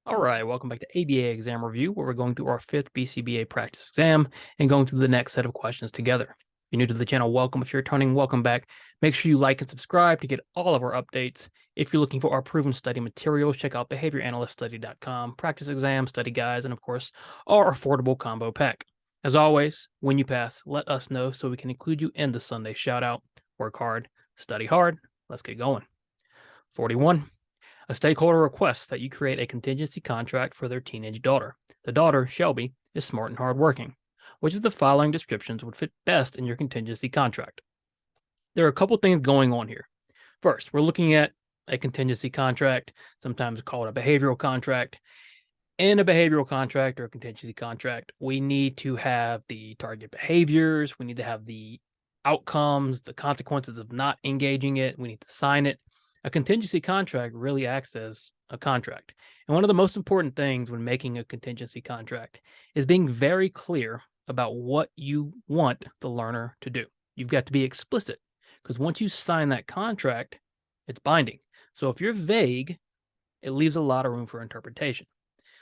All right, welcome back to ABA Exam Review, where we're going through our fifth BCBA practice exam and going through the next set of questions together. If you're new to the channel, welcome. If you're returning, welcome back. Make sure you like and subscribe to get all of our updates. If you're looking for our proven study materials, check out behavioranalyststudy.com, practice exam, study guides, and of course, our affordable combo pack. As always, when you pass, let us know so we can include you in the Sunday shout out. Work hard, study hard. Let's get going. 41. A stakeholder requests that you create a contingency contract for their teenage daughter. The daughter, Shelby, is smart and hardworking. Which of the following descriptions would fit best in your contingency contract? There are a couple things going on here. First, we're looking at a contingency contract, sometimes called a behavioral contract. In a behavioral contract or a contingency contract, we need to have the target behaviors, we need to have the outcomes, the consequences of not engaging it, we need to sign it. A contingency contract really acts as a contract. And one of the most important things when making a contingency contract is being very clear about what you want the learner to do. You've got to be explicit because once you sign that contract, it's binding. So if you're vague, it leaves a lot of room for interpretation.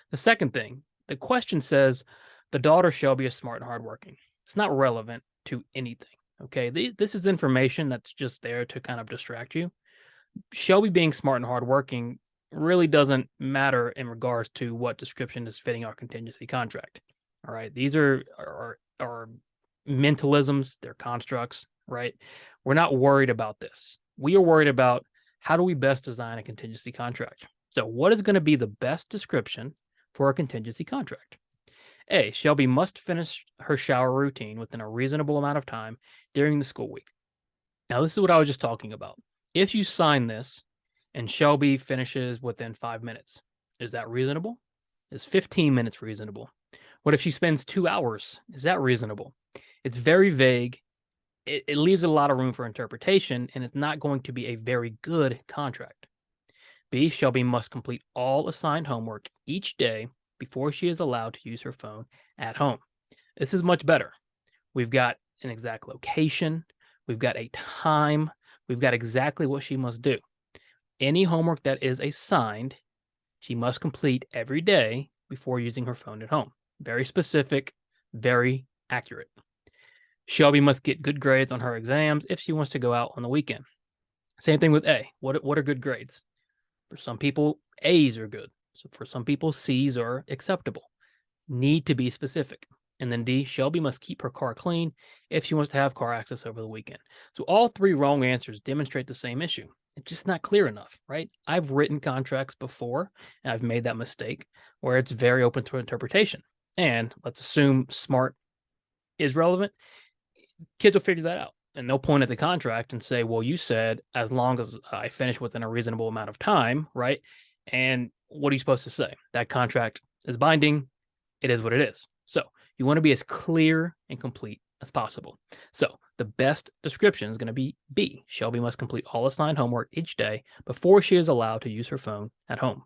The second thing, the question says, the daughter Shelby is smart and hardworking. It's not relevant to anything. Okay, this is information that's just there to kind of distract you. Shelby being smart and hardworking really doesn't matter in regards to what description is fitting our contingency contract. All right, these are mentalisms, they're constructs, right? We're not worried about this. We are worried about how do we best design a contingency contract. So what is going to be the best description for a contingency contract? A, Shelby must finish her shower routine within a reasonable amount of time during the school week. Now, this is what I was just talking about. If you sign this and Shelby finishes within 5 minutes, is that reasonable? Is 15 minutes reasonable? What if she spends 2 hours? Is that reasonable? It's very vague. It leaves a lot of room for interpretation, and it's not going to be a very good contract. B, Shelby must complete all assigned homework each day before she is allowed to use her phone at home. This is much better. We've got an exact location. We've got a time. We've got exactly what she must do. Any homework that is assigned, she must complete every day before using her phone at home. Very specific, very accurate. Shelby must get good grades on her exams if she wants to go out on the weekend. Same thing with A. What are good grades? For some people, A's are good. So for some people, C's are acceptable. Need to be specific. And then D, Shelby must keep her car clean if she wants to have car access over the weekend. So all three wrong answers demonstrate the same issue. It's just not clear enough, right? I've written contracts before, and I've made that mistake where it's very open to interpretation. And let's assume smart is relevant. Kids will figure that out. And they'll point at the contract and say, well, you said as long as I finish within a reasonable amount of time, right? And what are you supposed to say? That contract is binding. It is what it is. So you want to be as clear and complete as possible. So the best description is going to be B. Shelby must complete all assigned homework each day before she is allowed to use her phone at home.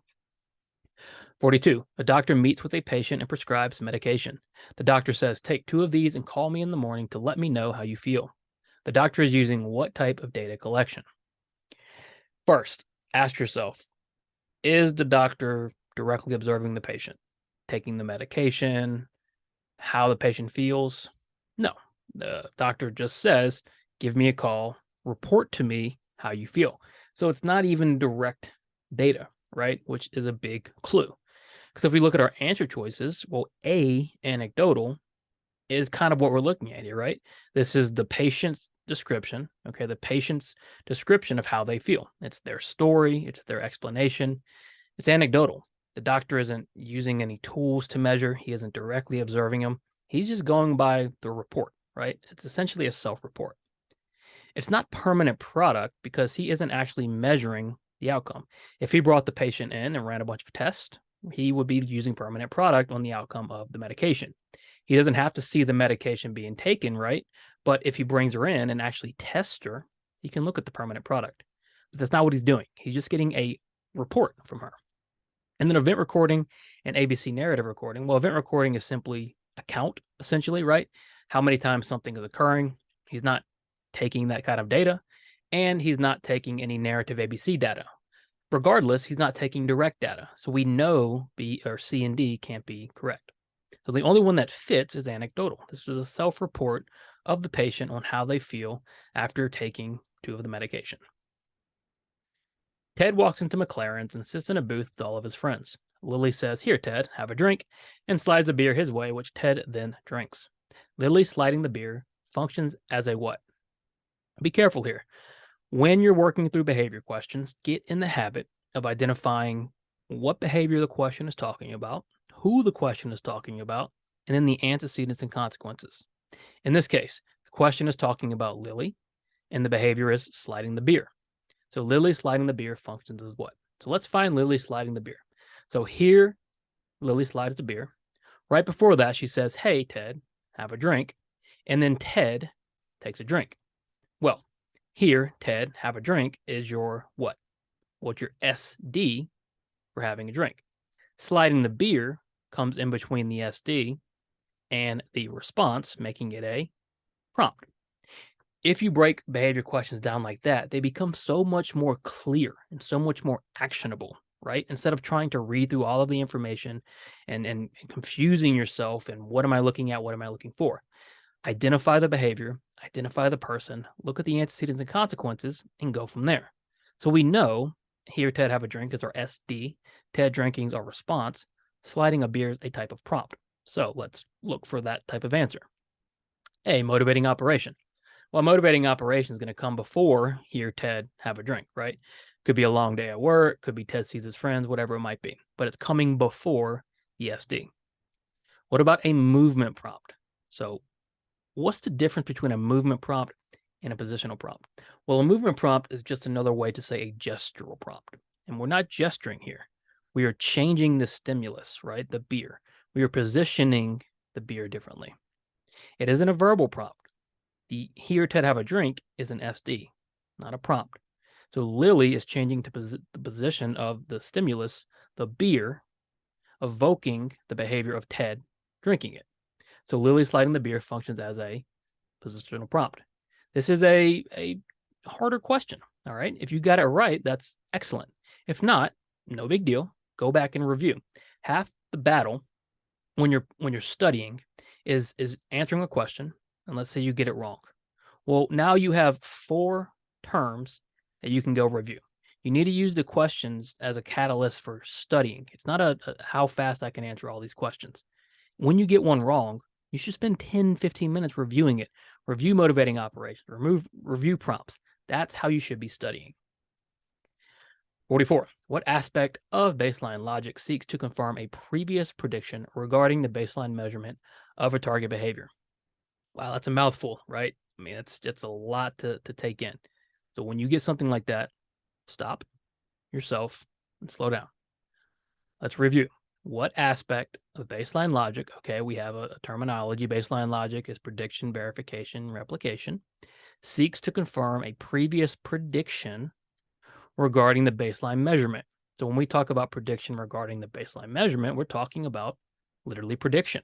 42. A doctor meets with a patient and prescribes medication. The doctor says, take 2 of these and call me in the morning to let me know how you feel. The doctor is using what type of data collection? First, ask yourself, is the doctor directly observing the patient, taking the medication, how the patient feels? No, the doctor just says, give me a call, report to me how you feel. So it's not even direct data, right? Which is a big clue. Because if we look at our answer choices, well, A, anecdotal, is kind of what we're looking at here, right? This is the patient's description, okay? The patient's description of how they feel. It's their story, it's their explanation. It's anecdotal. The doctor isn't using any tools to measure. He isn't directly observing them. He's just going by the report, right? It's essentially a self-report. It's not permanent product because he isn't actually measuring the outcome. If he brought the patient in and ran a bunch of tests, he would be using permanent product on the outcome of the medication. He doesn't have to see the medication being taken, right? But if he brings her in and actually tests her, he can look at the permanent product. But that's not what he's doing. He's just getting a report from her. And then event recording and ABC narrative recording. Well, event recording is simply a count, essentially, right? How many times something is occurring. He's not taking that kind of data, and he's not taking any narrative ABC data. Regardless, he's not taking direct data. So we know B or C and D can't be correct. So the only one that fits is anecdotal. This is a self-report of the patient on how they feel after taking 2 of the medication. Ted walks into McLaren's and sits in a booth with all of his friends. Lily says, "Here, Ted, have a drink," and slides a beer his way, which Ted then drinks. Lily sliding the beer functions as a what? Be careful here. When you're working through behavior questions, get in the habit of identifying what behavior the question is talking about, who the question is talking about, and then the antecedents and consequences. In this case, the question is talking about Lily, and the behavior is sliding the beer. So Lily sliding the beer functions as what? So let's find Lily sliding the beer. So here, Lily slides the beer. Right before that, she says, "Hey, Ted, have a drink." And then Ted takes a drink. Well, here, Ted, have a drink is your what? Well, it's your SD for having a drink. Sliding the beer comes in between the SD and the response, making it a prompt. If you break behavior questions down like that, they become so much more clear and so much more actionable, right? Instead of trying to read through all of the information and confusing yourself and what am I looking at? What am I looking for? Identify the behavior, identify the person, look at the antecedents and consequences, and go from there. So we know here, Ted have a drink is our SD, Ted drinking is our response, sliding a beer is a type of prompt. So let's look for that type of answer. A, motivating operation. Well, motivating operation is going to come before here, Ted have a drink, right? Could be a long day at work, could be Ted sees his friends, whatever it might be, but it's coming before the SD. What about a movement prompt? So what's the difference between a movement prompt and a positional prompt? Well, a movement prompt is just another way to say a gestural prompt. And we're not gesturing here. We are changing the stimulus, right? The beer. We are positioning the beer differently. It isn't a verbal prompt. The here, Ted, have a drink is an SD, not a prompt. So Lily is changing to the position of the stimulus, the beer, evoking the behavior of Ted drinking it. So Lily sliding the beer functions as a positional prompt. This is a harder question, all right? If you got it right, that's excellent. If not, no big deal. Go back and review. Half the battle when you're studying is answering a question, and let's say you get it wrong. Well, now you have 4 terms that you can go review. You need to use the questions as a catalyst for studying. It's not a how fast I can answer all these questions. When you get one wrong, you should spend 10, 15 minutes reviewing it. Review motivating operations, review prompts. That's how you should be studying. 44. What aspect of baseline logic seeks to confirm a previous prediction regarding the baseline measurement of a target behavior? Wow, that's a mouthful, right? I mean, it's a lot to take in. So when you get something like that, stop yourself and slow down. Let's review. What aspect of baseline logic, okay, we have a terminology. Baseline logic is prediction, verification, replication, seeks to confirm a previous prediction regarding the baseline measurement. So when we talk about prediction regarding the baseline measurement, we're talking about literally prediction.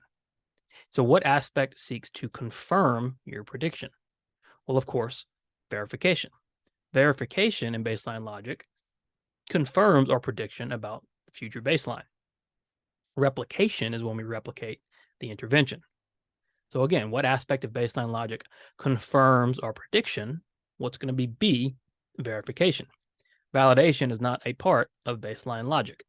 So what aspect seeks to confirm your prediction? Well, of course, verification. Verification in baseline logic confirms our prediction about the future baseline. Replication is when we replicate the intervention. So again, what aspect of baseline logic confirms our prediction? What's going to be B, verification. Validation is not a part of baseline logic.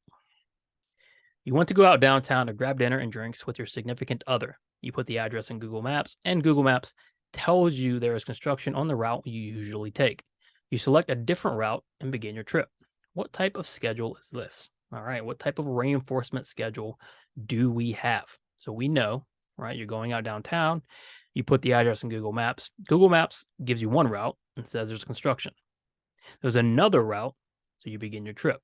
You want to go out downtown to grab dinner and drinks with your significant other. You put the address in Google Maps, and Google Maps tells you there is construction on the route you usually take. You select a different route and begin your trip. What type of schedule is this? All right, what type of reinforcement schedule do we have? So we know, right, you're going out downtown, you put the address in Google Maps. Google Maps gives you one route and says there's construction. There's another route, so you begin your trip.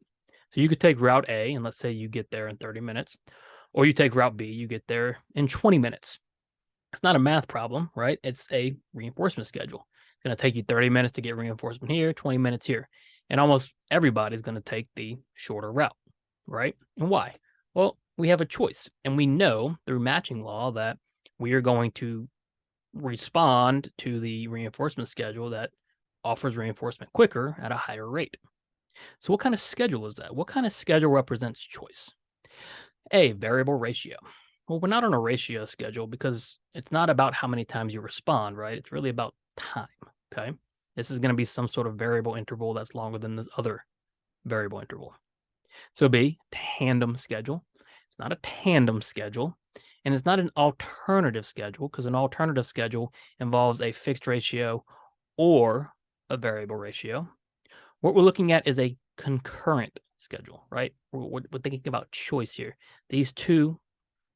So you could take route A, and let's say you get there in 30 minutes, or you take route B, you get there in 20 minutes. It's not a math problem, right? It's a reinforcement schedule. It's going to take you 30 minutes to get reinforcement here, 20 minutes here. And almost everybody's going to take the shorter route, right? And why? Well, we have a choice. And we know through matching law that we are going to respond to the reinforcement schedule that offers reinforcement quicker at a higher rate. So what kind of schedule is that? What kind of schedule represents choice? A, variable ratio. Well, we're not on a ratio schedule because it's not about how many times you respond, right? It's really about time, okay? This is going to be some sort of variable interval that's longer than this other variable interval. So B, tandem schedule. It's not a tandem schedule, and it's not an alternative schedule because an alternative schedule involves a fixed ratio or a variable ratio. What we're looking at is a concurrent schedule, right? We're thinking about choice here. These two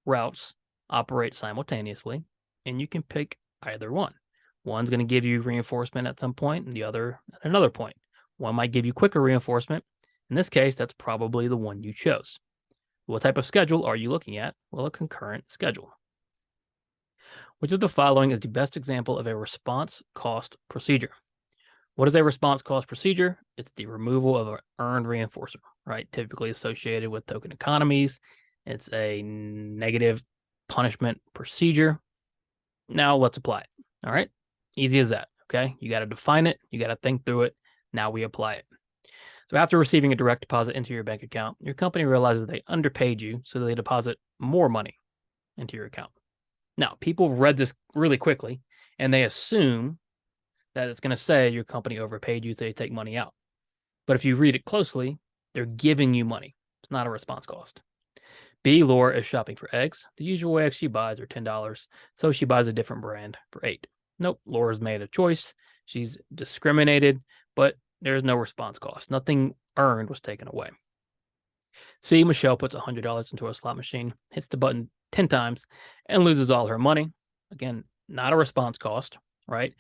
routes operate simultaneously, and you can pick either one. One's going to give you reinforcement at some point, and the other at another point. One might give you quicker reinforcement. In this case, that's probably the one you chose. What type of schedule are you looking at? Well, a concurrent schedule. Which of the following is the best example of a response cost procedure? What is a response cost procedure? It's the removal of an earned reinforcer, right? Typically associated with token economies. It's a negative punishment procedure. Now let's apply it. All right. Easy as that. Okay. You got to define it. You got to think through it. Now we apply it. So after receiving a direct deposit into your bank account, your company realizes they underpaid you, so they deposit more money into your account. Now, people have read this really quickly, and they assume that it's going to say your company overpaid you, so they take money out. But if you read it closely, they're giving you money. It's not a response cost. B, Laura is shopping for eggs. The usual eggs she buys are $10, so she buys a different brand for $8. Nope, Laura's made a choice. She's discriminated, but there's no response cost. Nothing earned was taken away. C, Michelle puts $100 into a slot machine, hits the button 10 times, and loses all her money. Again, not a response cost, right?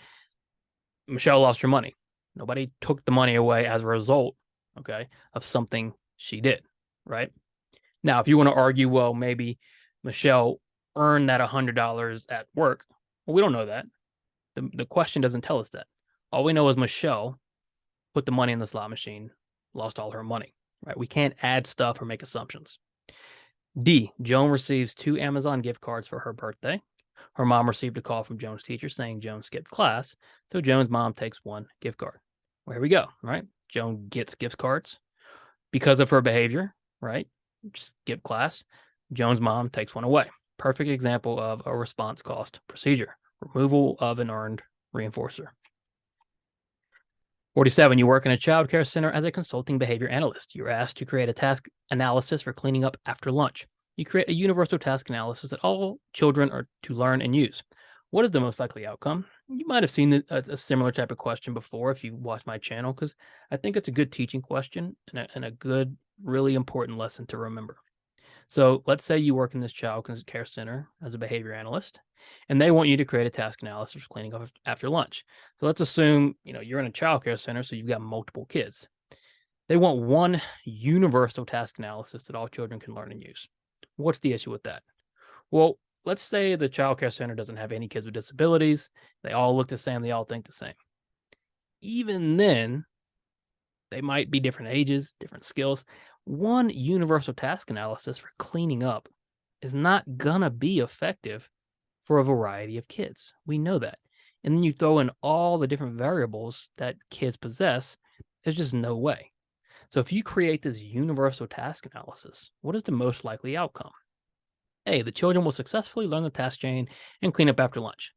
Michelle lost her money. Nobody took the money away as a result, okay, of something she did, right? Now, if you want to argue, well, maybe Michelle earned that $100 at work, well, we don't know that. The question doesn't tell us that. All we know is Michelle put the money in the slot machine, lost all her money, right? We can't add stuff or make assumptions. D, Joan receives 2 Amazon gift cards for her birthday. Her mom received a call from Joan's teacher saying Joan skipped class, so Joan's mom takes 1 gift card. Well, here we go, right? Joan gets gift cards because of her behavior, right? Skip class. Joan's mom takes 1 away. Perfect example of a response cost procedure. Removal of an earned reinforcer. 47, you work in a child care center as a consulting behavior analyst. You're asked to create a task analysis for cleaning up after lunch. You create a universal task analysis that all children are to learn and use. What is the most likely outcome? You might have seen a similar type of question before if you watch my channel, because I think it's a good teaching question and a good, really important lesson to remember. So let's say you work in this child care center as a behavior analyst, and they want you to create a task analysis for cleaning up after lunch. So let's assume, you're in a child care center, so you've got multiple kids. They want one universal task analysis that all children can learn and use. What's the issue with that? Well, let's say the child care center doesn't have any kids with disabilities. They all look the same. They all think the same. Even then, they might be different ages, different skills. One universal task analysis for cleaning up is not gonna be effective for a variety of kids. We know that. And then you throw in all the different variables that kids possess, there's just no way. So if you create this universal task analysis, what is the most likely outcome? A, the children will successfully learn the task chain and clean up after lunch.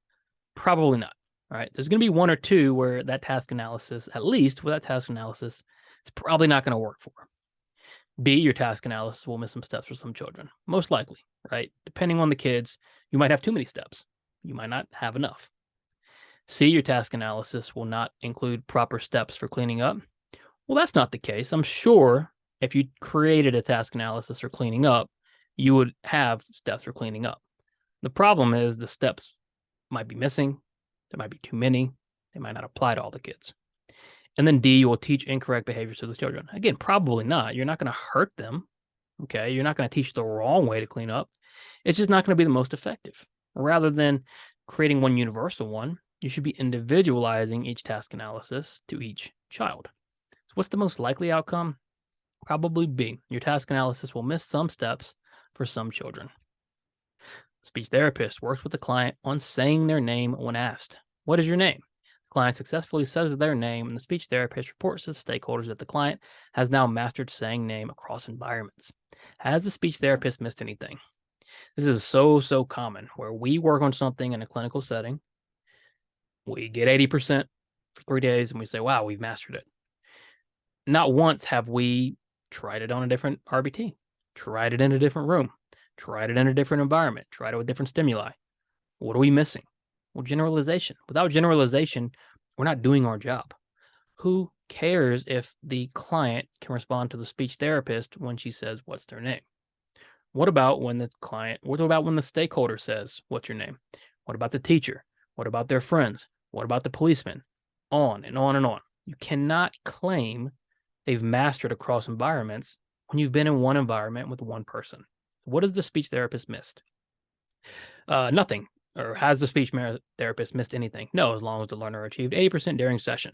Probably not. All right. There's going to be 1 or 2 where that task analysis, at least with that task analysis, it's probably not going to work for. B, your task analysis will miss some steps for some children. Most likely, right? Depending on the kids, you might have too many steps. You might not have enough. C, your task analysis will not include proper steps for cleaning up. Well, that's not the case. I'm sure if you created a task analysis for cleaning up, you would have steps for cleaning up. The problem is the steps might be missing. There might be too many. They might not apply to all the kids. And then D, you will teach incorrect behaviors to the children. Again, probably not. You're not going to hurt them. Okay. You're not going to teach the wrong way to clean up. It's just not going to be the most effective. Rather than creating one universal one, you should be individualizing each task analysis to each child. So what's the most likely outcome? Probably B. Your task analysis will miss some steps for some children. Speech therapist works with the client on saying their name when asked. What is your name? Client successfully says their name, and the speech therapist reports to stakeholders that the client has now mastered saying name across environments. Has the speech therapist missed anything? This is so common where we work on something in a clinical setting. We get 80% for 3 days and we say, wow, we've mastered it. Not once have we tried it on a different RBT, tried it in a different room, tried it in a different environment, tried it with different stimuli. What are we missing? Well, generalization. Without generalization, we're not doing our job. Who cares if the client can respond to the speech therapist when she says, what's their name? What about when the stakeholder says, what's your name? What about the teacher? What about their friends? What about the policeman? On and on and on. You cannot claim they've mastered across environments when you've been in one environment with one person. What has the speech therapist missed? Nothing. Or has the speech therapist missed anything? No, as long as the learner achieved 80% during session.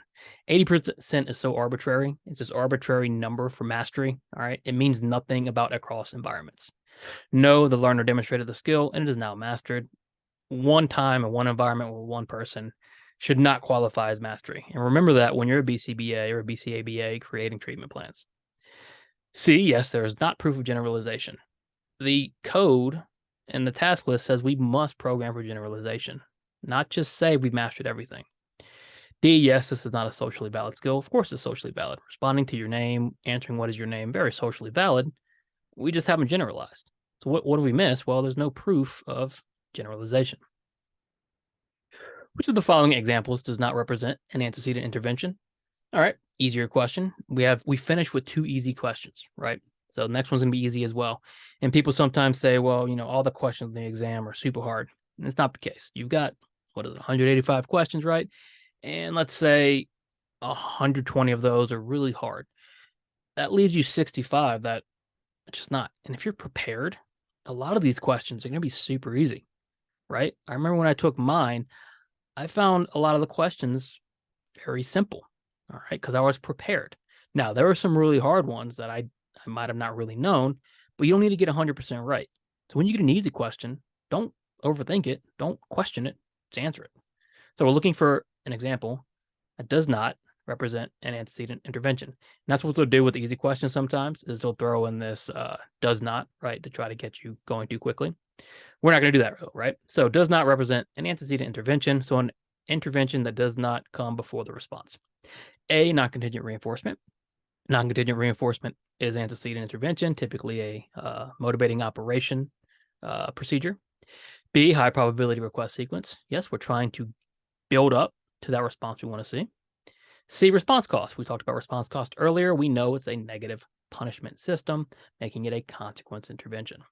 80% is so arbitrary. It's this arbitrary number for mastery. All right. It means nothing about across environments. No, the learner demonstrated the skill and it is now mastered. One time in one environment with one person should not qualify as mastery. And remember that when you're a BCBA or a BCABA creating treatment plans. C, yes, there is not proof of generalization. The code and the task list says we must program for generalization, not just say we've mastered everything. D, yes, this is not a socially valid skill. Of course it's socially valid. Responding to your name, answering what is your name, very socially valid. We just haven't generalized. So what do we miss? Well, there's no proof of generalization. Which of the following examples does not represent an antecedent intervention? All right, easier question. We finished with 2 easy questions, right? So the next one's gonna be easy as well. And people sometimes say, well, all the questions in the exam are super hard. And it's not the case. You've got, 185 questions, right? And let's say 120 of those are really hard. That leaves you 65 that are just not. And if you're prepared, a lot of these questions are gonna be super easy, right? I remember when I took mine, I found a lot of the questions very simple, all right, because I was prepared. Now, there were some really hard ones that I might have not really known, but you don't need to get 100% right. So when you get an easy question, don't overthink it. Don't question it. Just answer it. So we're looking for an example that does not represent an antecedent intervention. And that's what they'll do with the easy questions sometimes, is they'll throw in this does not, right, to try to get you going too quickly. We're not going to do that, right? So does not represent an antecedent intervention. So an intervention that does not come before the response. A, non-contingent reinforcement. Non-contingent reinforcement is antecedent intervention, typically a motivating operation procedure. B, high probability request sequence. Yes, we're trying to build up to that response we want to see. C, response cost. We talked about response cost earlier. We know it's a negative punishment system, making it a consequence intervention.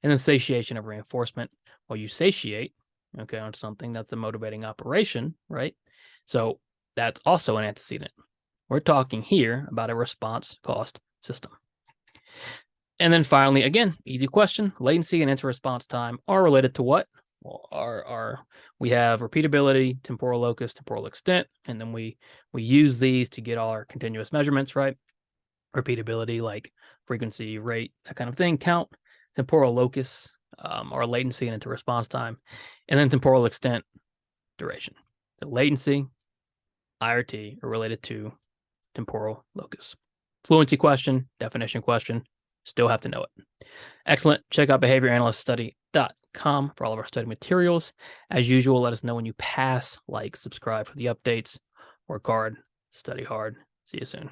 And then satiation of reinforcement. Well, you satiate, okay, on something that's a motivating operation, right? So that's also an antecedent. We're talking here about a response cost system. And then finally, again, easy question, latency and answer response time are related to what? Well, we have repeatability, temporal locus, temporal extent, and then we use these to get all our continuous measurements, right? Repeatability, like frequency, rate, that kind of thing, count. Temporal locus, or latency and into response time, and then temporal extent, duration. So latency, IRT are related to temporal locus. Fluency question, definition question, still have to know it. Excellent. Check out behavioranalyststudy.com for all of our study materials. As usual, let us know when you pass, like, subscribe for the updates. Work hard, study hard. See you soon.